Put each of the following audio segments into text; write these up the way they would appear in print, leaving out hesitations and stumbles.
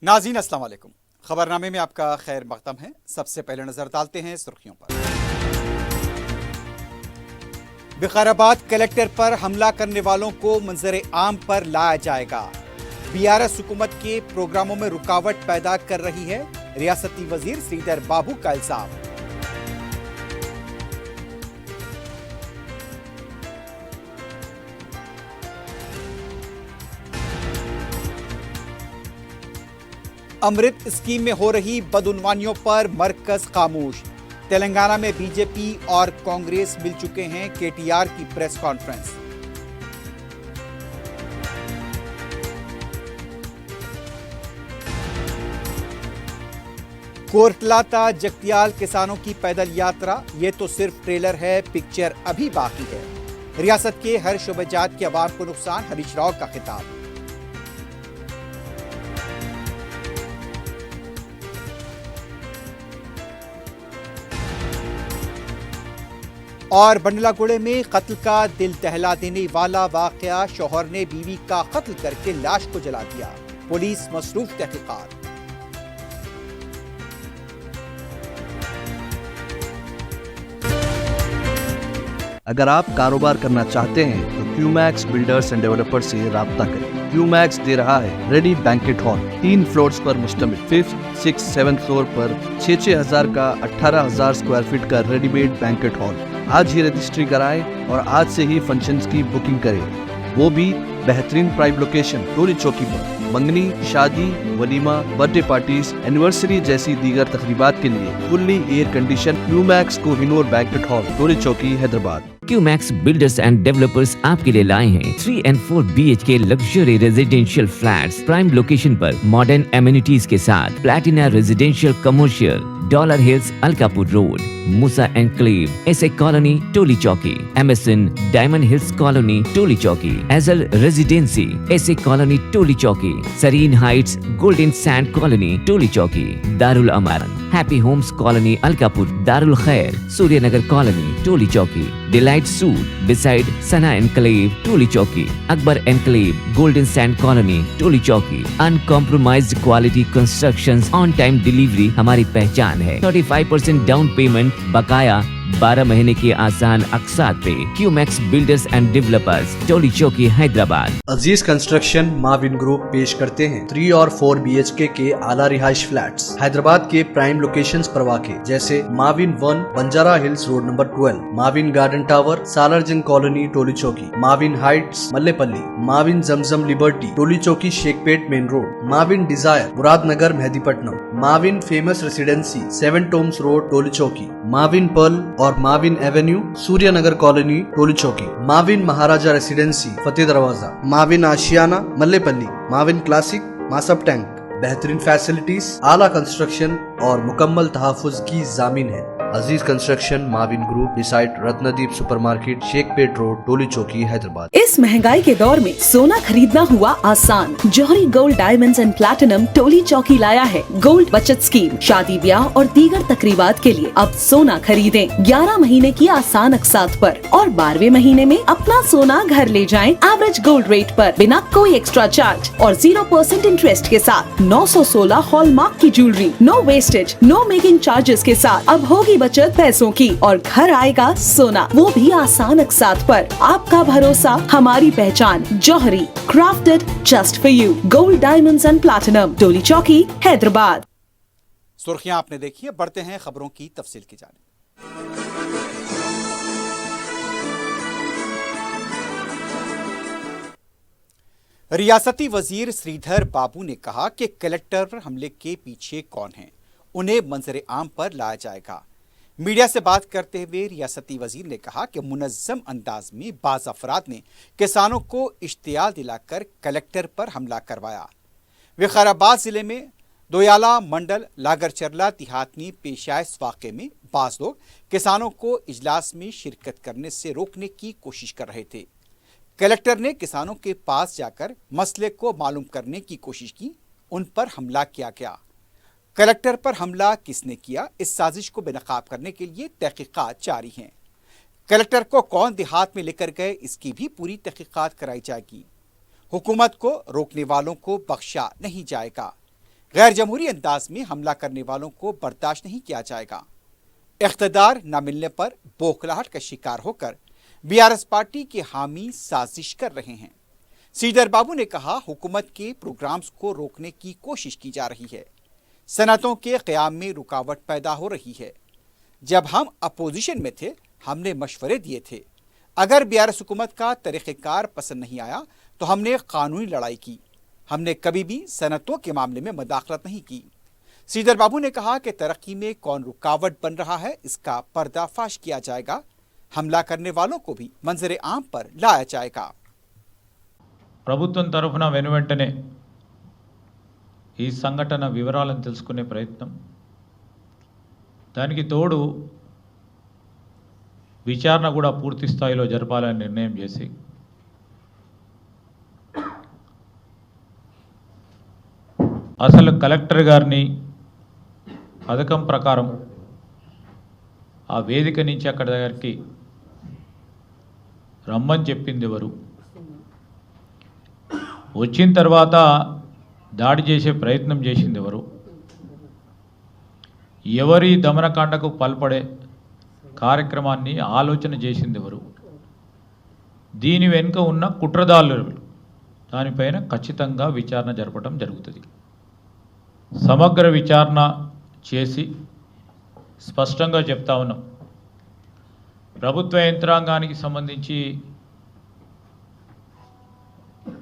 नाज़रीन अस्सलाम वालेकुम। खबरनामे में आपका खैर मक़दम है। सबसे पहले नजर डालते हैं सुर्खियों पर। विकाराबाद कलेक्टर पर हमला करने वालों को मंजर आम पर लाया जाएगा। बीआरएस हुकूमत के प्रोग्रामों में रुकावट पैदा कर रही है, रियासती वजीर श्रीधर बाबू का इल्जाम। अमृत स्कीम में हो रही बदउनवानियों पर मरकज खामोश। तेलंगाना में बीजेपी और कांग्रेस मिल चुके हैं, केटीआर की प्रेस कॉन्फ्रेंस। कोटलाता जगतियाल किसानों की पैदल यात्रा, ये तो सिर्फ ट्रेलर है, पिक्चर अभी बाकी है। रियासत के हर शोबेजात के अवाम को नुकसान, हरीश राव का खिताब। और बंडलागुड़े में कत्ल का दिल दहला देने वाला वाकया, शौहर ने बीवी का कत्ल करके लाश को जला दिया, पुलिस मसरूफ तहकीकात। अगर आप कारोबार करना चाहते हैं तो क्यूमैक्स बिल्डर्स एंड डेवलपर्स से राब्ता करें। क्यूमैक्स दे रहा है रेडी बैंकेट हॉल, 3 फ्लोर्स पर मुश्तमिल। 5th, 6th, 7th फ्लोर पर 6,000 का 18,000 स्क्वायर फीट का रेडीमेड बैंकेट हॉल। आज ही रजिस्ट्री कराएं और आज से ही फंक्शंस की बुकिंग करें, वो भी बेहतरीन प्राइम लोकेशन टोली चौकी पर। मंगनी, शादी, वलीमा, बर्थडे पार्टीज, एनिवर्सरी जैसी दीगर तकरीबात के लिए fully air condition Qmax Kohinoor banquet hall, Toli Chowki, Hyderabad. Qmax builders and developers आपके लिए लाए हैं 3 and 4 BHK luxury residential flats prime location पर मॉडर्न एमिनिटीज के साथ। Platina residential commercial, dollar hills, Alkapur road, Moosa enclave, SA colony, Toli Chowki, MSN diamond hills colony, Toli Chowki, एजल residency, SA colony, Toli Chowki, Sareen heights, golden sand colony, Toli Chowki, Darul Aman, happy homes colony, Alkapur, Darul Khair, Suryanagar colony, Toli Chowki, delight suite beside Sana enclave, Toli Chowki, Akbar enclave, golden sand colony, Toli Chowki. Uncompromised quality constructions, on time delivery हमारी पहचान है। 35% down payment, बकाया 12 महीने के आसान अकसात पे। QMax builders and developers, Toli Chowki, Hyderabad. Aziz construction Mavin group पेश करते हैं 3 और 4 BHK के आला रिहाइश फ्लैट्स हैदराबाद के प्राइम लोकेशंस पर वाक़े, जैसे Mavin 1 Banjara hills road number 12, Mavin garden tower, Salarjung colony, Toli Chowki, Mavin heights, Mallepally, Mavin Zamzam liberty, Toli Chowki, Shaikpet main road, Mavin desire, Muradnagar, Mehdipatnam, Mavin famous residency, 7 Tombs road, Toli Chowki, Mavin pearl और Mavin avenue, Suryanagar colony, Toli Chowki, Mavin Maharaja residency, Fateh Darwaza, Mavin Ashiana, Mallepally, Mavin classic, Masab tank. बेहतरीन facilities, आला construction और मुकम्मल तहफ़्फ़ुज़ की जामीन है। Aziz construction Mavin group beside Ratnadeep supermarket, Shaikpet road, Toli Chowki, Hyderabad. इस महंगाई के दौर में सोना खरीदना हुआ आसान। जौहरी gold diamonds and platinum Toli चौकी लाया है गोल्ड बचत स्कीम। शादी ब्याह और दीगर तकरीबात के लिए अब सोना खरीदें 11 महीने की आसान अकसात पर और 12वें महीने में अपना सोना घर ले जाएं एवरेज गोल्ड रेट पर, बिना कोई एक्स्ट्रा चार्ज और 0% इंटरेस्ट के साथ। 916 हॉलमार्क की jewellery, no wastage, no making charges के साथ। अब होगी बचत पैसों की और घर आएगा सोना, वो भी आसान अकसात पर। आपका भरोसा हमारी पहचान। Jauhari, crafted just for you, gold diamonds and platinum, Toli Chowki, Hyderabad. सुर्खियां आपने देखी है, बढ़ते हैं खबरों की तफसील की जानिब। रियासती वजीर श्रीधर बाबू ने कहा कि कलेक्टर हमले के पीछे कौन है, उन्हें मंजर आम पर लाया जाएगा। मीडिया से बात करते हुए रियासती वजीर ने कहा कि मुनज़्ज़म अंदाज में बाज़ अफराद ने किसानों को इश्तियाल दिलाकर कलेक्टर पर हमला करवाया। विकाराबाद जिले में दोयाला मंडल लागरचरला देहात में पेश आए इस वाक़े में बाज़ लोग किसानों को इजलास में शिरकत करने से रोकने की कोशिश कर रहे थे। कलेक्टर ने किसानों के पास जाकर मसले को मालूम करने की कोशिश की, उन पर हमला किया गया। कलेक्टर पर हमला किसने किया, इस साजिश को बेनकाब करने के लिए तहकीकात जारी हैं। कलेक्टर को कौन देहात में लेकर गए, इसकी भी पूरी तहकीकात कराई जाएगी। हुकूमत को रोकने वालों को बख्शा नहीं जाएगा। गैर जमहूरी अंदाज में हमला करने वालों को बर्दाश्त नहीं किया जाएगा। इख्तिदार न मिलने पर बौखलाहट का शिकार होकर बीआरएस पार्टी के हामी साजिश कर रहे हैं। श्रीधर बाबू ने कहा, हुकूमत के प्रोग्राम्स को रोकने की कोशिश की जा रही है। सनतों के क़याम में रुकावट पैदा हो रही है। जब हम अपोजिशन में थे हमने मशवरे दिए थे। अगर बीआरएस हुकूमत का तरीक़ेकार पसंद नहीं आया तो हमने कानूनी लड़ाई की। हमने कभी भी सनतों के मामले में मदाखलत नहीं की। श्रीधर बाबू ने कहा कि तरक्की में कौन रुकावट बन रहा है इसका पर्दाफाश किया जाएगा। हमला करने वालों को भी मंजर आम पर लाया जाएगा। ప్రభుత్వం తరఫున వెనువెంటనే ఈ సంఘటన వివరాలను తెలుసుకునే ప్రయత్నం, దానికి తోడు విచారణ కూడా పూర్తి స్థాయిలో జరపాలని నిర్ణయం చేసి అసలు కలెక్టర్ గారిని పథకం ప్రకారం ఆ వేదిక నుంచి అక్కడి దగ్గరికి రమ్మని చెప్పింది ఎవరు, వచ్చిన తర్వాత దాడి చేసే ప్రయత్నం చేసింది ఎవరు, ఎవరి దమనకాండకు పాల్పడే కార్యక్రమాన్ని ఆలోచన చేసింది ఎవరు, దీని వెనుక ఉన్న కుట్రదారులు, దానిపైన ఖచ్చితంగా విచారణ జరపడం జరుగుతుంది. సమగ్ర విచారణ చేసి స్పష్టంగా చెప్తా ఉన్నాం, ప్రభుత్వ యంత్రాంగానికి సంబంధించి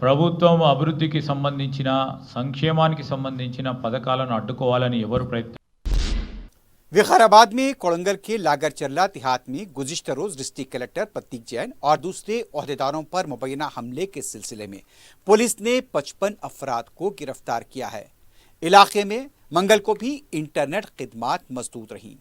ప్రభుత్వం అభివృద్ధికి సంబంధించిన సంక్షేమానికి సంబంధించిన పథకాలను అడ్డుకోవాలని ఎవరు ప్రయత్నం। विकाराबाद में कोड़ंगल के लागर चरला देहात में गुज़िश्ता रोज डिस्ट्रिक्ट कलेक्टर प्रतीक जैन और दूसरे ओहदेदारों पर मुबैना हमले के सिलसिले में पुलिस ने 55 अफराद को गिरफ्तार किया है। इलाके में मंगल को भी इंटरनेट खिदमात मजदूद रहीं।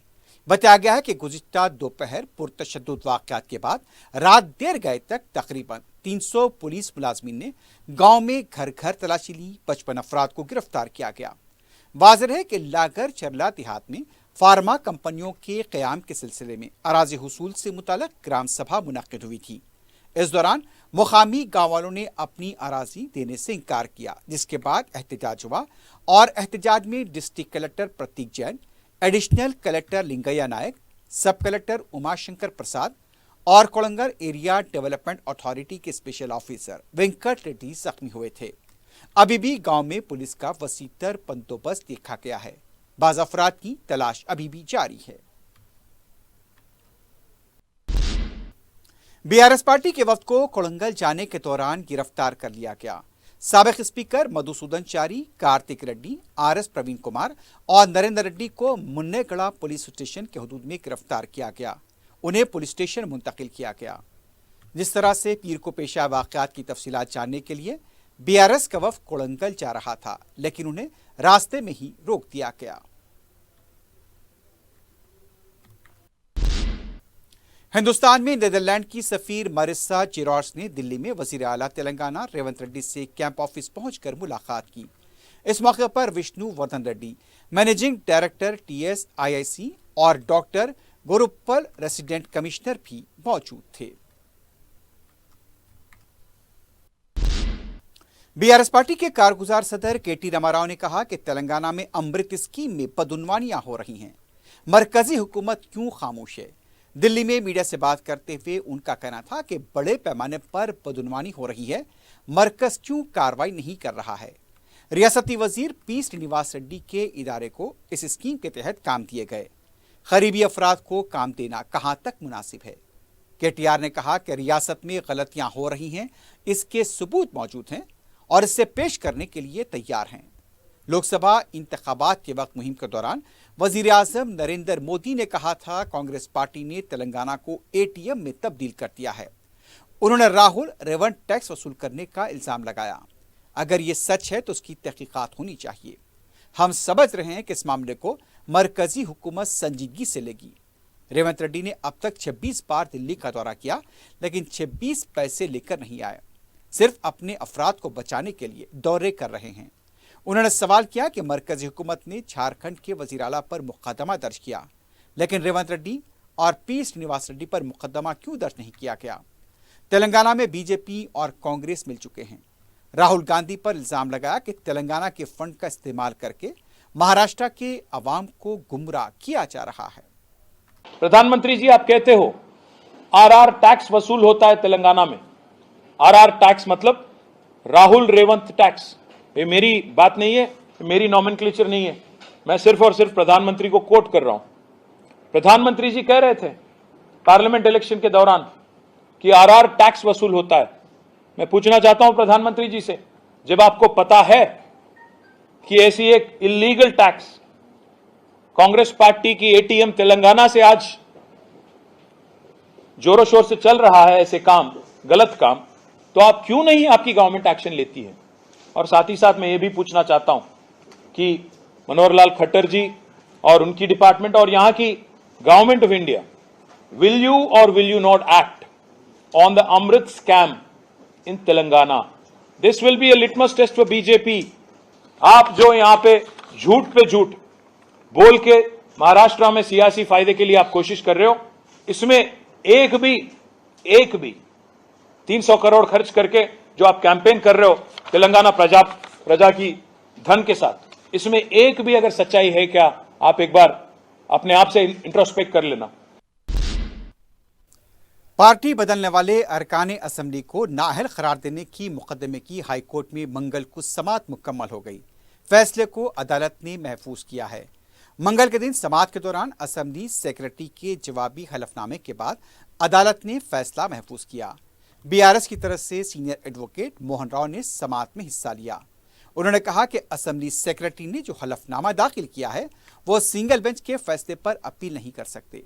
बताया गया है कि गुज़िश्ता दोपहर पुरतशद्दुद वाक़यात के बाद रात देर गए तक तकरीबन 300 पुलिस मुलाजमीन ने गांव में घर घर तलाशी ली। 55 अफराद को गिरफ्तार किया गया। वाज़ेह है कि लागर चरला देहात में फार्मा कंपनियों के क़याम के सिलसिले में अराज़ी हुसूल से मुताल्लिक़ ग्राम सभा मुनक़्क़िद हुई थी। इस दौरान मुकामी गाँव वालों ने अपनी अराज़ी देने से इनकार किया, जिसके बाद एहतजाज हुआ और एहतजाज में डिस्ट्रिक्ट कलेक्टर प्रतीक जैन, एडिशनल कलेक्टर लिंगैया नायक, सब कलेक्टर उमाशंकर प्रसाद और कोड़ंगल एरिया डेवलपमेंट अथॉरिटी के स्पेशल ऑफिसर वेंकट रेड्डी जख्मी हुए थे। अभी भी गांव में पुलिस का वसीतर बंदोबस्त देखा गया है। बाज़ अफराद की तलाश अभी भी जारी है। बीआरएस पार्टी के वफ्द को कोड़ंगल जाने के दौरान गिरफ्तार कर लिया गया। साबिक स्पीकर मधुसूदन चारी, कार्तिक रेड्डी, आरएस प्रवीण कुमार और नरेंद्र रेड्डी को मुन्नेगड़ा पुलिस स्टेशन के हदूद में गिरफ्तार किया गया। उन्हें पुलिस स्टेशन मुंतकिल किया गया। जिस तरह से पीर को पेशा वाक़यात की तफसीलात जानने के लिए बीआरएस का वफ्द कोड़ंगल जा रहा था, लेकिन उन्हें रास्ते में ही रोक दिया गया। हिंदुस्तान में नीदरलैंड की सफीर मारिसा चिरॉर्स ने दिल्ली में वजीर आला तेलंगाना रेवंत रेड्डी से कैंप ऑफिस पहुंचकर मुलाकात की। इस मौके पर Vishnu Vardhan Reddy, managing director TSIIC और डॉक्टर गोरुप्पल रेसिडेंट कमिश्नर भी मौजूद थे। बीआरएस पार्टी के कारगुजार सदर KT रामाराव ने कहा कि तेलंगाना में अमृत स्कीम में बदउनवानियां हो रही हैं। मरकजी हुकूमत क्यों खामोश है? दिल्ली में मीडिया से बात करते हुए उनका कहना था कि बड़े पैमाने पर बदउनवानी हो रही है, मरकज क्यों कार्रवाई नहीं कर रहा है? रियासती वजीर P श्रीनिवास रेड्डी के इदारे को इस स्कीम के तहत काम दिए गए। गरीबी अफराद को काम देना कहां तक मुनासिब है? KTR ने कहा कि रियासत में गलतियां हो रही हैं, इसके सबूत मौजूद हैं और इससे पेश करने के लिए तैयार हैं। लोकसभा इंतखाबात के वक्त मुहिम के दौरान वजीर आजम नरेंद्र मोदी ने कहा था, कांग्रेस पार्टी ने तेलंगाना को ATM में तब्दील कर दिया है। उन्होंने राहुल रेवंत टैक्स वसूल करने का इल्जाम लगाया। अगर ये सच है तो उसकी तहकीकात होनी चाहिए। हम समझ रहे हैं कि इस मामले को मरकजी हुकूमत संजीदगी से लेगी। रेवंत रेड्डी ने अब तक 26 बार दिल्ली का दौरा किया, लेकिन 26 पैसे लेकर नहीं आए, सिर्फ अपने अफराद को बचाने के लिए दौरे कर रहे हैं। उन्होंने सवाल किया कि मरकजी हुकूमत ने झारखंड के वजीर आला पर मुकदमा दर्ज किया, लेकिन रेवंत रेड्डी और P श्रीनिवास रेड्डी पर मुकदमा क्यों दर्ज नहीं किया गया? तेलंगाना में बीजेपी और कांग्रेस मिल चुके हैं। राहुल गांधी पर इल्जाम लगाया कि तेलंगाना के फंड का इस्तेमाल करके महाराष्ट्र के अवाम को गुमराह किया जा रहा है। प्रधानमंत्री जी, आप कहते हो आरआर टैक्स वसूल होता है तेलंगाना में। आरआर टैक्स मतलब राहुल रेवंत टैक्स। ये मेरी बात नहीं है, मेरी नॉमेनक्लेचर नहीं है, मैं सिर्फ और सिर्फ प्रधानमंत्री को कोट कर रहा हूं। प्रधानमंत्री जी कह रहे थे पार्लियामेंट इलेक्शन के दौरान कि आरआर टैक्स वसूल होता है। मैं पूछना चाहता हूं प्रधानमंत्री जी से, जब आपको पता है कि ऐसी एक इलीगल टैक्स कांग्रेस पार्टी की एटीएम तेलंगाना से आज जोरों शोर से चल रहा है, ऐसे काम, गलत काम, तो आप क्यों नहीं आपकी गवर्नमेंट एक्शन लेती है? और साथ ही साथ मैं ये भी पूछना चाहता हूं कि मनोहर लाल खट्टर जी और उनकी डिपार्टमेंट और यहां की government of India, will you or will you not act on the Amrit scam in Telangana? This will be a litmus test for BJP. आप जो यहां पे झूठ बोल के महाराष्ट्र में सियासी फायदे के लिए आप कोशिश कर रहे हो, इसमें एक भी 300 करोड़ खर्च करके जो आप कैंपेन कर रहे हो तेलंगाना प्रजा की धन के साथ, इसमें एक भी अगर सच्चाई है क्या, आप एक बार अपने आप से इंट्रोस्पेक्ट कर लेना। पार्टी बदलने वाले अरकान असेंबली को नाअहल करार देने की मुकदमे की हाईकोर्ट में मंगल को समाअत मुकम्मल हो गई। फैसले को अदालत ने महफूज किया है। मंगल के दिन समाअत के दौरान असेंबली सेक्रेटरी के जवाबी हलफनामे के बाद अदालत ने फैसला महफूज किया। बीआरएस की तरफ से सीनियर एडवोकेट मोहन राव ने समाअत में हिस्सा लिया। उन्होंने कहा कि असेंबली सेक्रेटरी ने जो हलफनामा दाखिल किया है वो सिंगल बेंच के फैसले पर अपील नहीं कर सकते।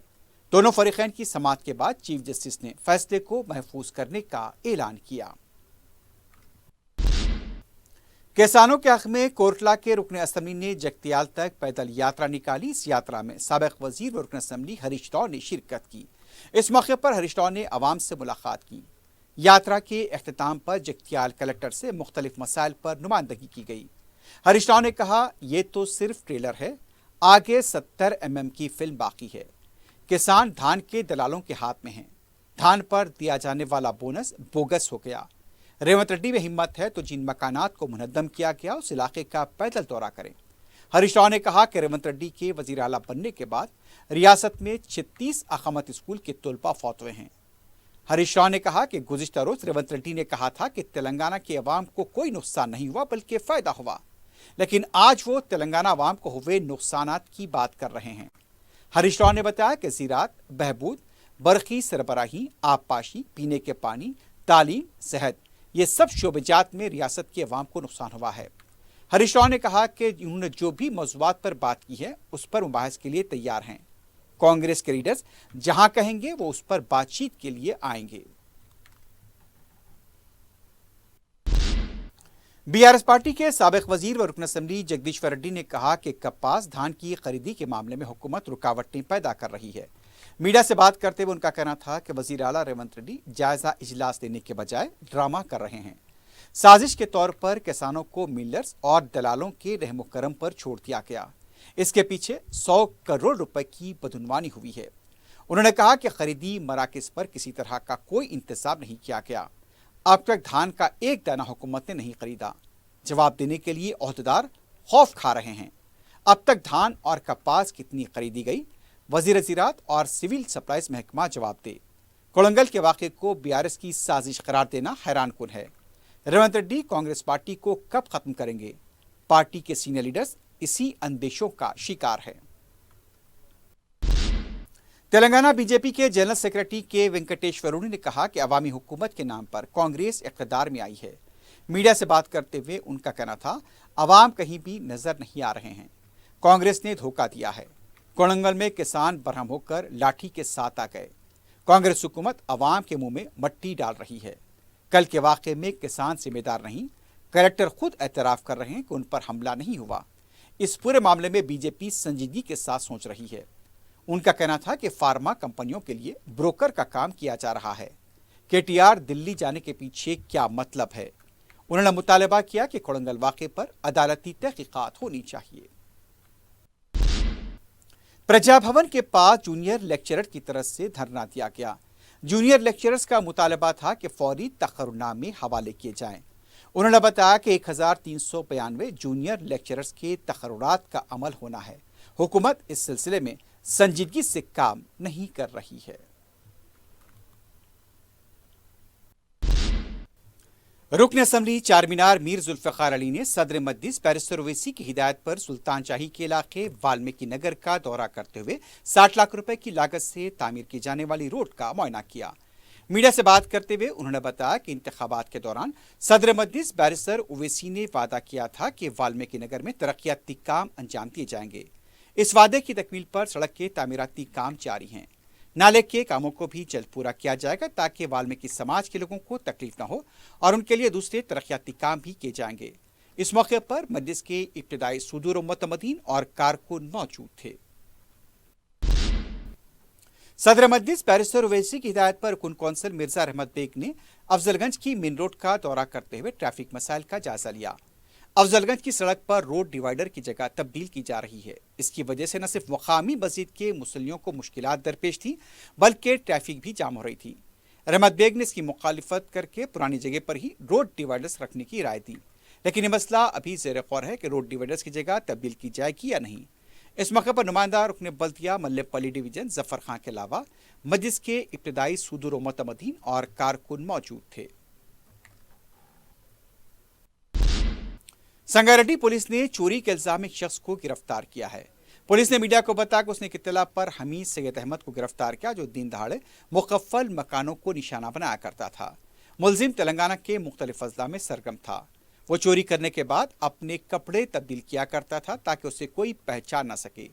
दोनों फरीकैन की समाअत के बाद चीफ जस्टिस ने फैसले को महफूज करने का ऐलान किया। किसानों के हक में कोटला के रुकन असेंबली ने जगतियाल तक पैदल यात्रा निकाली। इस यात्रा में साबिक वजीर व रुकन असेंबली हरीश राव ने शिरकत की। इस मौके पर हरीश राव ने अवाम से मुलाकात की। यात्रा के अख्तिताम पर जगतियाल कलेक्टर से मुख्तलिफ मसाइल पर नुमाइंदगी की गई। हरीश राव ने कहा, ये तो सिर्फ ट्रेलर है, आगे 70 mm की फिल्म बाकी है। किसान धान के दलालों के हाथ में हैं। धान पर दिया जाने वाला बोनस बोगस हो गया। रेवंत रेड्डी में हिम्मत है तो जिन मकानात को मुनद्दम किया गया उस इलाके का पैदल दौरा करें। हरीश राव ने कहा कि रेवंत रेड्डी के वजीर आला बनने के बाद रियासत में 36 अकामत स्कूल के तुलबा फौत हुए हैं। हरीश राव ने कहा कि गुज़िश्ता रोज रेवंत रेड्डी ने कहा था कि तेलंगाना के अवाम को कोई नुकसान नहीं हुआ बल्कि फायदा हुआ, लेकिन आज वो तेलंगाना अवाम को हुए नुकसानात की बात कर रहे हैं। हरीश राव ने बताया कि ज़राअत, बहबूद, बरकी सरबराही, आबपाशी, पीने के पानी, तालीम, सेहत, ये सब शोबेजात में रियासत के अवाम को नुकसान हुआ है। हरीश राव ने कहा कि उन्होंने जो भी मौज़ूआत पर बात की है उस पर मुबाहिस के लिए तैयार हैं। कांग्रेस के लीडर्स जहां कहेंगे वो उस पर बातचीत के लिए आएंगे। बीआरएस पार्टी के साबिक वजीर व रुकन असेंबली जगदीश्वर रेड्डी ने कहा कि कपास धान की खरीदी के मामले में हुकूमत रुकावटें पैदा कर रही है। मीडिया से बात करते हुए उनका कहना था कि वजीर आला रेवंत रेड्डी जायजा इजलास देने के बजाय ड्रामा कर रहे हैं। साजिश के तौर पर किसानों को मिलर्स और दलालों के रहमो करम पर छोड़ दिया गया। इसके पीछे 100 करोड़ रुपए की बदनवानी हुई है। उन्होंने कहा कि खरीदी मराकज पर किसी तरह का कोई इंतजाम नहीं किया गया। अब तक धान का एक दाना हुकूमत ने नहीं खरीदा। जवाब देने के लिए ओहदेदार खौफ खा रहे हैं। अब तक धान और कपास कितनी खरीदी गई, वजीर ज़राअत और सिविल सप्लाईज महकमा जवाब दे। कोलंगल के वाक़े को बीआरएस की साजिश करार देना हैरान कुन है। रेवंत रेड्डी कांग्रेस पार्टी को कब खत्म करेंगे? पार्टी के सीनियर लीडर्स इसी अंदेशों का शिकार है। तेलंगाना बीजेपी के जनरल सेक्रेटरी के वेंकटेश्वरुनी ने कहा कि अवामी हुकूमत के नाम पर कांग्रेस इक़्तिदार में आई है। मीडिया से बात करते हुए उनका कहना था, अवाम कहीं भी नजर नहीं आ रहे हैं, कांग्रेस ने धोखा दिया है। कोलंगल में किसान बरहम होकर लाठी के साथ आ गए। कांग्रेस हुकूमत अवाम के मुंह में मट्टी डाल रही है। कल के वाक़े में किसान जिम्मेदार नहीं, कलेक्टर खुद एतराफ़ कर रहे हैं कि उन पर हमला नहीं हुआ। इस पूरे मामले में बीजेपी संजीदगी के साथ सोच रही है। उनका कहना था कि फार्मा कंपनियों के लिए ब्रोकर का काम किया जा रहा है। केटीआर दिल्ली जाने के पीछे क्या मतलब है? उन्होंने मुतालबा किया कि कोलंगल वाक़े पर अदालती तहकीकात होनी चाहिए। प्रजा भवन के पास जूनियर लेक्चरर की तरफ से धरना दिया गया। जूनियर लेक्चरर्स का मुतालबा था कि फौरी तकर्रुनामे हवाले किए जाएं। उन्होंने बताया कि 1392 जूनियर लेक्चरर्स के तकर्रुरात का अमल होना है। हुकूमत इस सिलसिले में संजीदगी से काम नहीं कर रही है। रुकन असम्बली चारमीनार मीर जुल्फ़िकार अली ने सदर मजलिस बैरिस्टर ओवैसी की हिदायत पर सुल्तान शाही के इलाके वाल्मीकि नगर का दौरा करते हुए 60 लाख रुपए की लागत से तामीर की जाने वाली रोड का मुआयना किया। मीडिया से बात करते हुए उन्होंने बताया कि इंतखाबात के दौरान सदर मजलिस बैरिस्टर ओवैसी ने वादा किया था कि वाल्मीकि नगर में तरक्याती काम अंजाम दिए जाएंगे। इस वादे की तकमील पर सड़क के तामीराती काम जारी हैं। नाले के कामों को भी जल्द पूरा किया जाएगा ताकि वाल्मीकि समाज के लोगों को तकलीफ न हो और उनके लिए दूसरे तरक्याती काम भी किए जाएंगे। इस मौके पर मजलिस के इब्तिदाई सुदूर मुतमदीन और कारकुन मौजूद थे। सदर मजलिस बैरिस्टर ओवैसी की हिदायत पर कुन कौंसल मिर्जा रहमत बेग ने अफजलगंज की मेन रोड का दौरा करते हुए ट्रैफिक मसाइल का जायजा लिया। अफजलगंज की सड़क पर रोड डिवाइडर की जगह तब्दील की जा रही है। इसकी वजह से न सिर्फ मुकामी मस्जिद के मुसल्लियों को मुश्किलात दरपेश थी बल्कि ट्रैफिक भी जाम हो रही थी। रहमत बेग ने इसकी मुखालिफत करके पुरानी जगह पर ही रोड डिवाइडर्स रखने की राय दी, लेकिन ये मसला अभी ज़ेर गौर है कि रोड डिवाइडर्स की जगह तब्दील की जाएगी या नहीं। इस मौके पर नुमाइंदा रुकन बल्दिया मल्लेपल्ली डिवीजन जफर खां के अलावा मजलिस के इब्तिदाई सुदूर मुतमदीन और कारकुन मौजूद थे। संगारेड्डी पुलिस ने चोरी के इल्जाम में एक शख्स को गिरफ्तार किया है। पुलिस ने मीडिया को बताया कि उसने एक इत्तला पर हमीद सैयद अहमद को गिरफ्तार किया, जो दिन दहाड़े मुकफ्फल मकानों को निशाना बनाया करता था। मुलजिम तेलंगाना के मुख्तलिफ अजला में सरगर्म था। वो चोरी करने के बाद अपने कपड़े तब्दील किया करता था ताकि उसे कोई पहचान न सके।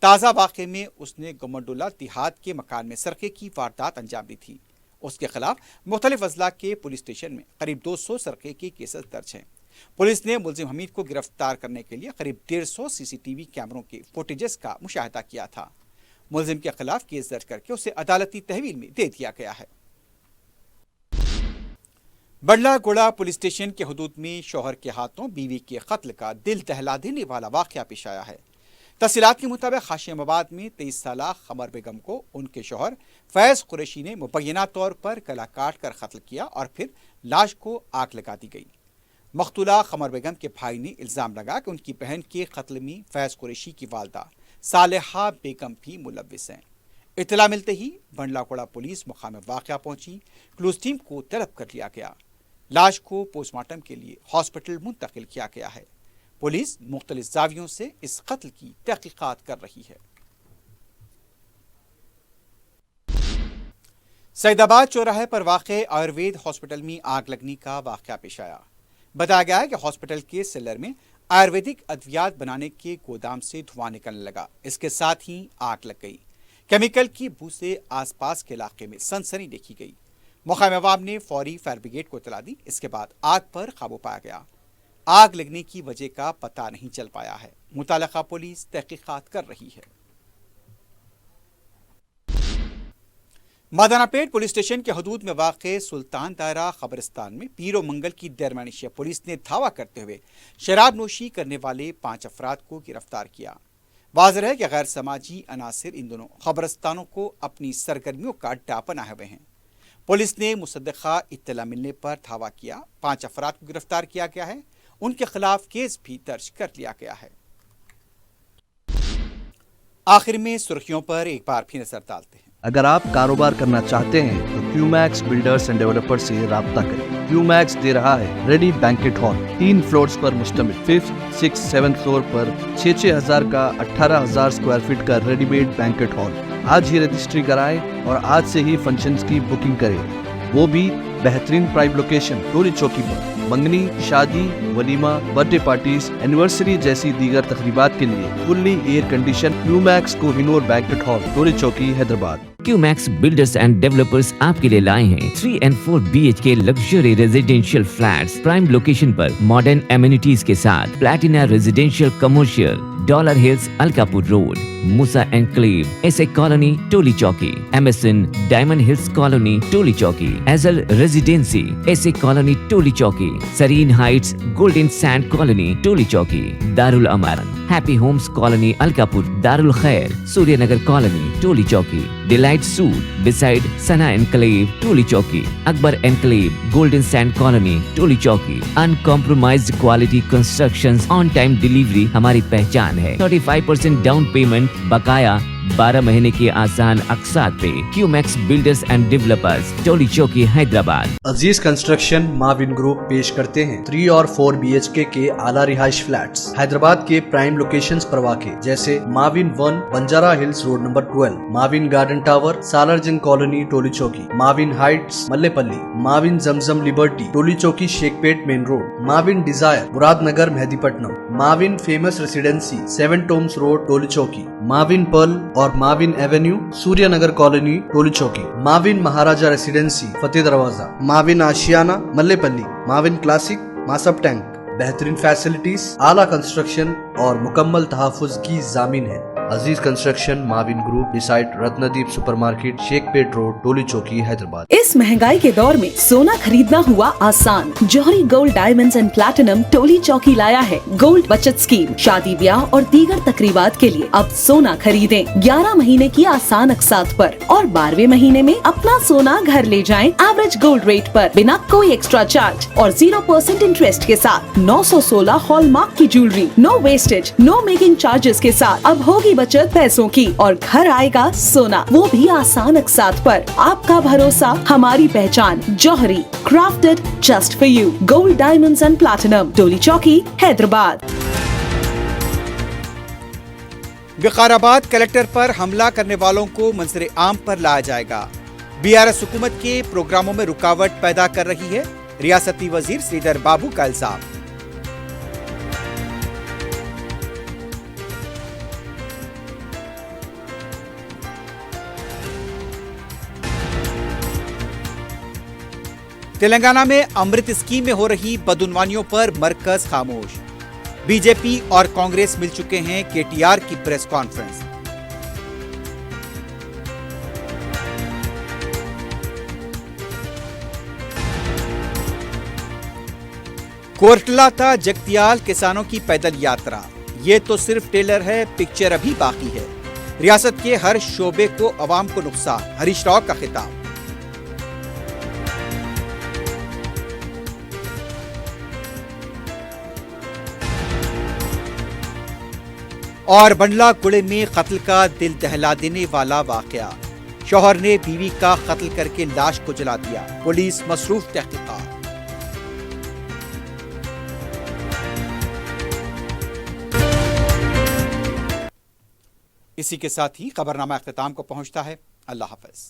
ताज़ा वाक़े में उसने गुम्मडुल्ला तिहाद के मकान में सरके की वारदात अंजाम दी थी। उसके खिलाफ मुख्तलिफ अजला के पुलिस स्टेशन में करीब 200 सरके के केसेस दर्ज हैं। पुलिस ने मुलजिम हमीद को गिरफ्तार करने के लिए करीब 150 सीसीटीवी कैमरों के फुटेजेस का मुशाहिदा किया था। मुलजिम के खिलाफ केस दर्ज करके उसे अदालती तहवील में दे दिया गया है। बंडलागुड़ा पुलिस स्टेशन के हुदूद में शौहर के हाथों बीवी के कत्ल का दिल दहला देने वाला वाक़या पेश आया है। तफसीलात के मुताबिक हाशिमाबाद में 23 साला खमर बेगम को उनके शौहर फैज़ कुरैशी ने मुबैना तौर पर गला काट कर कत्ल किया और फिर लाश को आग लगा दी गई। मख्तूला खमर बेगम के भाई ने इल्ज़ाम लगा कि उनकी बहन के कत्ल में फैज़ कुरैशी की वालदा सालेहा बेगम भी मुलव्विस हैं। इत्तला मिलते ही बंडलागुड़ा पुलिस मुकाम वाक़या पहुंची। क्लूज टीम को तलब कर लिया गया। लाश को पोस्टमार्टम के लिए हॉस्पिटल मुंतकिल किया गया है। पुलिस मुख्तलिफ जावियों से इस कत्ल की तहकीकात कर रही है। सैदाबाद चौराहे पर वाक़े आयुर्वेद हॉस्पिटल में आग लगने का वाक़या पेश आया। बताया गया है कि हॉस्पिटल के सेलर में आयुर्वेदिक अद्वियात बनाने के गोदाम से धुआं निकलने लगा। इसके साथ ही आग लग गई। केमिकल की बू से आसपास के इलाके में सनसनी देखी गई। मुकामी अवाम ने फौरी फायर ब्रिगेड को इत्तला दी। इसके बाद आग पर काबू पाया गया। आग लगने की वजह का पता नहीं चल पाया है। मुताल्लिका पुलिस तहकीकात कर रही है। मादानापेट पुलिस स्टेशन के हदूद में वाक़े सुल्तान दायरा कब्रिस्तान में पीरो मंगल की दरमियानी पुलिस ने धावा करते हुए शराब नोशी करने वाले 5 अफराद को गिरफ्तार किया। वाज़ेह है कि गैर समाजी अनासिर इन दोनों कब्रिस्तानों को अपनी सरगर्मियों का अड्डा बनाए हुए हैं। पुलिस ने मुसद्दक़ा इत्तला मिलने पर धावा किया। 5 अफराद को गिरफ्तार किया गया है। उनके खिलाफ केस भी दर्ज कर लिया गया है। आखिर में सुर्खियों पर एक बार फिर नजर डालते हैं। अगर आप कारोबार करना चाहते हैं तो क्यूमैक्स बिल्डर्स एंड डेवलपर्स से राब्ता करें। क्यूमैक्स दे रहा है रेडी बैंकेट हॉल 3 फ्लोर्स पर मुश्तमिल। 5th, 6th, 7th फ्लोर पर 6-6 हजार का 18,000 स्क्वायर फीट का रेडीमेड बैंकेट हॉल। आज ही रजिस्ट्री कराएं और आज से ही फंक्शंस की बुकिंग करें, वो भी बेहतरीन प्राइम लोकेशन टोली चौकी पर। मंगनी, शादी, वलीमा, बर्थडे पार्टीज, एनिवर्सरी जैसी दीगर तकरीबात के लिए fully air condition Qmax Kohinoor banquet hall Toli Chowki Hyderabad. Qmax builders and developers आपके लिए लाए हैं 3 and 4 BHK luxury residential flats prime location पर मॉडर्न एमिनिटीज के साथ। Platina residential commercial, dollar hills Alkapur road, Moosa enclave, SA colony Toli Chowki, MSN diamond hills colony Toli Chowki, एजल residency SA colony Toli Chowki, Sareen heights golden sand colony Toli Chowki, Darul Amaran happy homes colony Alkapur Darul Khair, Suryanagar colony Toli Chowki, delight suite beside Sana enclave Toli Chowki, Akbar enclave golden sand colony Toli Chowki. Uncompromised quality constructions, on time delivery हमारी पहचान है। 35% down payment, बकाया 12 महीने की आसान अकसात पे। QMax builders and developers, Toli Chowki, Hyderabad. Aziz construction Mavin group पेश करते हैं 3 और 4 BHK के आला रिहाइश फ्लैट्स हैदराबाद के प्राइम लोकेशंस पर वाक़े, जैसे Mavin 1 Banjara hills road number 12, Mavin garden tower Salarjung colony Toli Chowki, Mavin heights Mallepally, Mavin Zamzam liberty Toli Chowki Shaikpet main road, Mavin desire Muradnagar Mehdipatnam, Mavin famous residency 7 Tombs road Toli Chowki, Mavin pearl और Mavin avenue Suryanagar colony Toli Chowki, Mavin Maharaja residency Fateh Darwaza, Mavin Ashiana Mallepally, Mavin classic Masab tank. बेहतरीन facilities, आला construction और मुकम्मल तहफ़्फ़ुज़ की जामीन है। Aziz construction Mavin group beside Ratnadeep supermarket Shaikpet road Toli Chowki Hyderabad. इस महंगाई के दौर में सोना खरीदना हुआ आसान। जौहरी gold diamonds and platinum Toli चौकी लाया है गोल्ड बचत स्कीम। शादी ब्याह और दीगर तकरीबात के लिए अब सोना खरीदें 11 महीने की आसान अकसात पर और 12वें महीने में अपना सोना घर ले जाएं एवरेज गोल्ड रेट पर, बिना कोई एक्स्ट्रा चार्ज और 0% इंटरेस्ट के साथ। 916 हॉलमार्क की jewellery, no wastage, no making charges के साथ अब होगी बचत पैसों की और घर आएगा सोना, वो भी आसान अकसात पर। आपका भरोसा हमारी पहचान। Jauhari, crafted just for you. Gold diamonds and platinum Toli Chowki Hyderabad. Vikarabad collector पर हमला करने वालों को मंजर आम पर लाया जाएगा। BRS हुकूमत के प्रोग्रामों में रुकावट पैदा कर रही है, रियासती वजीर श्रीधर बाबू का इल्जाम। तेलंगाना में अमृत स्कीम में हो रही बदउनवानियों पर मरकज खामोश। बीजेपी और कांग्रेस मिल चुके हैं KTR की प्रेस कॉन्फ्रेंस। कोटला था जगतियाल किसानों की पैदल यात्रा। ये तो सिर्फ टेलर है, पिक्चर अभी बाकी है। रियासत के हर शोबे को अवाम को नुकसान, हरीश राव का खिताब। और बंडला कुड़े में कत्ल का दिल दहला देने वाला वाकया। शौहर ने बीवी का कत्ल करके लाश को जला दिया, पुलिस मसरूफ तहकीकात। इसी के साथ ही खबरनामा इख्तिताम को पहुंचता है। अल्लाह हाफ़िज़।